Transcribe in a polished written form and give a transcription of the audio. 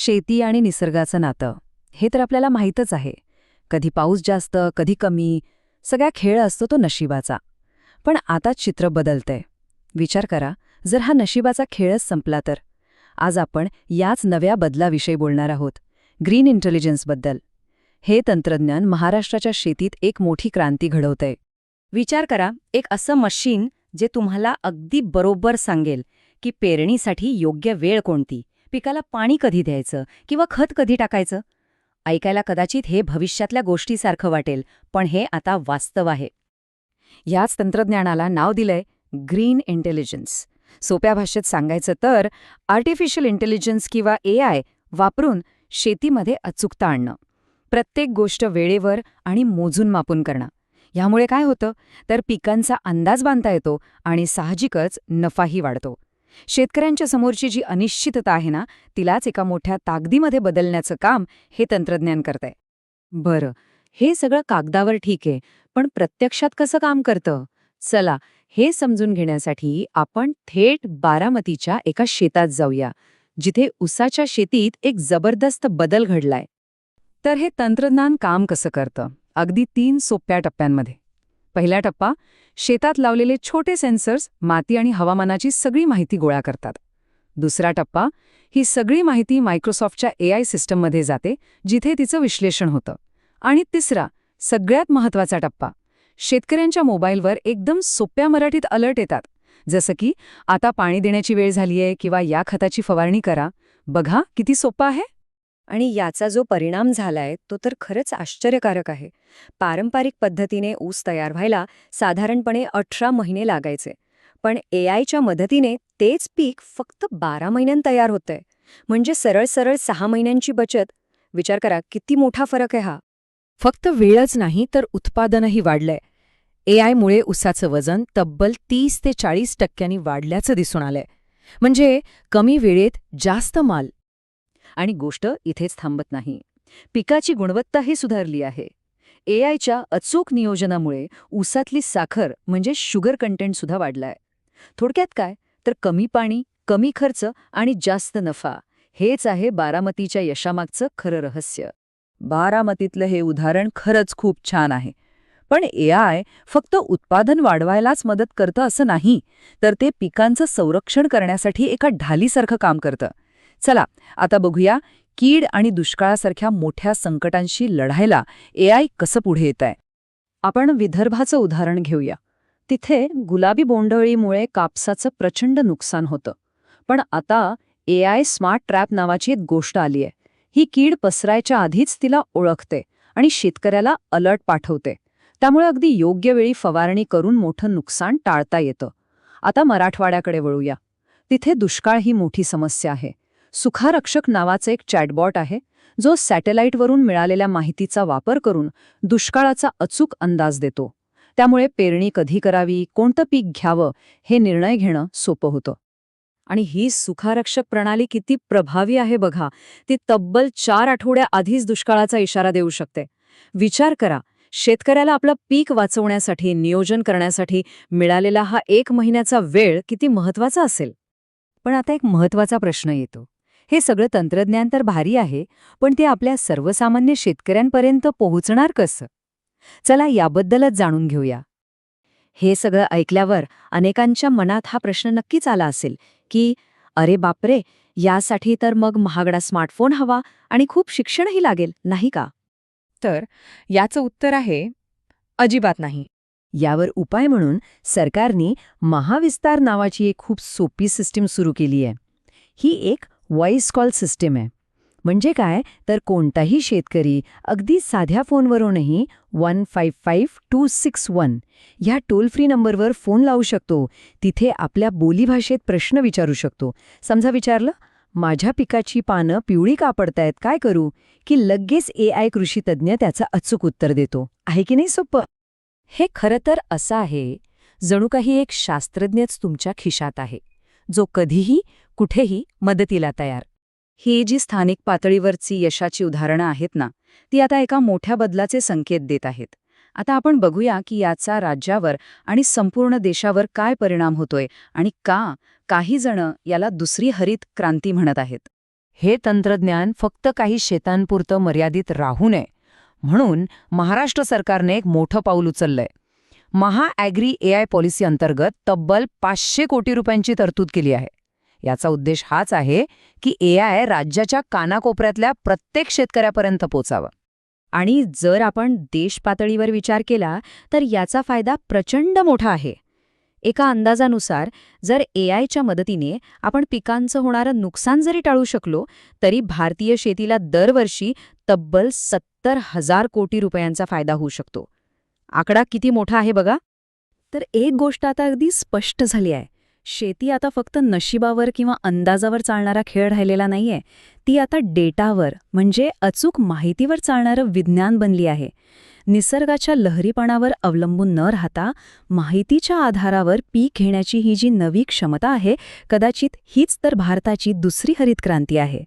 शेती आणि निसर्गाचं नातं हे तर आपल्याला माहीतच आहे. कधी पाऊस जास्त, कधी कमी, सगळा खेळ असतो तो नशिबाचा. पण आता चित्र बदलतंय. विचार करा, जर हा नशिबाचा खेळच संपला तर. आज आपण याच नव्या बदलाविषयी बोलणार आहोत, ग्रीन इंटेलिजन्सबद्दल. हे तंत्रज्ञान महाराष्ट्राच्या शेतीत एक मोठी क्रांती घडवतंय. विचार करा, एक असं मशीन जे तुम्हाला अगदी बरोबर सांगेल की पेरणीसाठी योग्य वेळ कोणती, पिकाला पाणी कधी द्यायचं किंवा खत कधी टाकायचं. ऐकायला कदाचित हे भविष्यातल्या गोष्टीसारखं वाटेल, पण हे आता वास्तव आहे. याच तंत्रज्ञानाला नाव दिलंय ग्रीन इंटेलिजन्स. सोप्या भाषेत सांगायचं तर आर्टिफिशियल इंटेलिजन्स किंवा AI वापरून शेतीमध्ये अचूकता आणणं. प्रत्येक गोष्ट वेळेवर आणि मोजून मापून करणं. यामुळे काय होतं तर पिकांचा अंदाज बांधता येतो आणि साहजिकच नफाही वाढतो. शेतकऱ्यांच्या समोरची जी अनिश्चितता आहे ना, तिलाच एका मोठ्या ताकदीमध्ये बदलण्याचं काम हे तंत्रज्ञान करतंय. बरं, हे सगळं कागदावर ठीक आहे, पण प्रत्यक्षात कसं काम करतं? चला, हे समजून घेण्यासाठी आपण थेट बारामतीच्या एका शेतात जाऊया, जिथे ऊसाच्या शेतीत एक जबरदस्त बदल घडलाय. तर हे तंत्रज्ञान काम कसं करतं? अगदी 3 सोप्या टप्प्यांमध्ये. पहिला टप्पा, शेतात लावलेले छोटे सेन्सर्स माती आणि हवामानाची सगळी माहिती गोळा करतात. दुसरा टप्पा, ही सगळी माहिती मायक्रोसॉफ्टच्या AI सिस्टममध्ये जाते, जिथे तिचं विश्लेषण होतं. आणि तिसरा, सगळ्यात महत्त्वाचा टप्पा, शेतकऱ्यांच्या मोबाईलवर एकदम सोप्या मराठीत अलर्ट येतात. जसं की, आता पाणी देण्याची वेळ झालीये किंवा या खताची फवारणी करा. बघा किती सोपं आहे. आणि याचा जो परिणाम झालाय तो तर खरंच आश्चर्यकारक आहे. पारंपरिक पद्धतीने ऊस तयार व्हायला साधारणपणे 18 महिने लागायचे, पण AIच्या मदतीने तेच पीक फक्त 12 महिन्यांत तयार होतंय. म्हणजे सरळ सरळ 6 महिन्यांची बचत. विचार करा किती मोठा फरक आहे हा. फक्त वेळच नाही तर उत्पादनही वाढलंय. AI मुळे ऊसाचं वजन तब्बल 30 ते 40% वाढल्याचं दिसून आलंय. म्हणजे कमी वेळेत जास्त माल. आणि गोष्ट इथेच थांबत नाही. पिकाची गुणवत्ताही सुधारली आहे. AIच्या अचूक नियोजनामुळे ऊसातली साखर म्हणजे शुगर कंटेंट सुद्धा वाढलाय. थोडक्यात काय तर कमी पाणी, कमी खर्च आणि जास्त नफा, हेच आहे बारामतीच्या यशामागचं खरं रहस्य. बारामतीतलं हे उदाहरण खरंच खूप छान आहे. पण AI फक्त उत्पादन वाढवायलाच मदत करतं असं नाही, तर ते पिकांचं संरक्षण करण्यासाठी एका ढालीसारखं काम करतं. चला, आता बघूया कीड आणि दुष्काळासारख्या मोठ्या संकटांशी लढायला AI कसं पुढे येतंय. आपण विदर्भाचं उदाहरण घेऊया. तिथे गुलाबी बोंडअळीमुळे कापसाचं प्रचंड नुकसान होतं. पण आता AI स्मार्ट ट्रॅप नावाची एक गोष्ट आलीय. ही कीड पसरायच्या आधीच तिला ओळखते आणि शेतकऱ्याला अलर्ट पाठवते. त्यामुळे अगदी योग्य वेळी फवारणी करून मोठं नुकसान टाळता येतं. आता मराठवाड्याकडे वळूया. तिथे दुष्काळ ही मोठी समस्या आहे. सुखारक्षक नावाचं एक चॅटबॉट आहे, जो सॅटेलाईटवरून मिळालेल्या माहितीचा वापर करून दुष्काळाचा अचूक अंदाज देतो. त्यामुळे पेरणी कधी करावी, कोणतं पीक घ्यावं हे निर्णय घेणं सोपं होतं. आणि ही सुखारक्षक प्रणाली किती प्रभावी आहे बघा. ती तब्बल 4 आठवड्या आधीच दुष्काळाचा इशारा देऊ शकते. विचार करा, शेतकऱ्याला आपलं पीक वाचवण्यासाठी, नियोजन करण्यासाठी मिळालेला हा 1 महिन्याचा वेळ किती महत्त्वाचा असेल. पण आता एक महत्त्वाचा प्रश्न येतो. हे सगळं तंत्रज्ञान तर भारी आहे, पण ते आपल्या सर्वसामान्य शेतकऱ्यांपर्यंत पोहोचणार कसं? चला याबद्दलच जाणून घेऊया. हे सगळं ऐकल्यावर अनेकांच्या मनात हा प्रश्न नक्कीच आला असेल की अरे बापरे, यासाठी तर मग महागडा स्मार्टफोन हवा आणि खूप शिक्षणही लागेल, नाही का? तर याचं उत्तर आहे अजिबात नाही. यावर उपाय म्हणून सरकारने महाविस्तार नावाची एक खूप सोपी सिस्टीम सुरू केली आहे. ही एक व्हॉइस कॉल सिस्टीम आहे. म्हणजे काय तर कोणताही शेतकरी अगदी साध्या फोनवरूनही 155261 ह्या टोल फ्री नंबरवर फोन लावू शकतो. तिथे आपल्या बोलीभाषेत प्रश्न विचारू शकतो. समजा विचारलं, माझ्या पिकाची पानं पिवळी का पडतायत, काय करू? की लगेच AI कृषीतज्ञ त्याचं अचूक उत्तर देतो. आहे की नाही सोपं? हे खरं तर असं आहे, जणू काही एक शास्त्रज्ञच तुमच्या खिशात आहे, जो कधीही कुठेही मदतीला तयार. ही जी स्थानिक पातळीवरची यशाची उदाहरणं आहेत ना, ती आता एका मोठ्या बदलाचे संकेत देत आहेत. आता आपण बघूया की याचा राज्यावर आणि संपूर्ण देशावर काय परिणाम होतोय आणि का काही जण याला दुसरी हरित क्रांती म्हणत आहेत. हे तंत्रज्ञान फक्त काही शेतांपुरतं मर्यादित राहू नये म्हणून महाराष्ट्र सरकारने एक मोठं पाऊल उचललंय. महाॲग्री एआय पॉलिसी अंतर्गत तब्बल 500 कोटी रुपयांची तरतूद केली आहे. याचा उद्देश हाच आहे की एआय राज्याच्या कानाकोपऱ्यातल्या प्रत्येक शेतकऱ्यापर्यंत पोचावं. आणि जर आपण देश पातळीवर विचार केला तर याचा फायदा प्रचंड मोठा आहे. एका अंदाजानुसार जर एआयच्या मदतीने आपण पिकांचं होणारं नुकसान जरी टाळू शकलो तरी भारतीय शेतीला दरवर्षी तब्बल 70,000 कोटी रुपयांचा फायदा होऊ शकतो. आकडा किती मोठा आहे बघा. तर एक गोष्ट आता अगदी स्पष्ट झाली आहे. शेती आता फक्त नशिबावर किंवा अंदाजावर चालणारा खेळ राहिलेला नाहीये. ती आता डेटावर म्हणजे अचूक माहितीवर चालणारं विज्ञान बनली आहे. निसर्गाच्या लहरीपणावर अवलंबून न राहता माहितीच्या आधारावर पीक घेण्याची ही जी नवी क्षमता आहे, कदाचित हीच तर भारताची दुसरी हरित क्रांती आहे.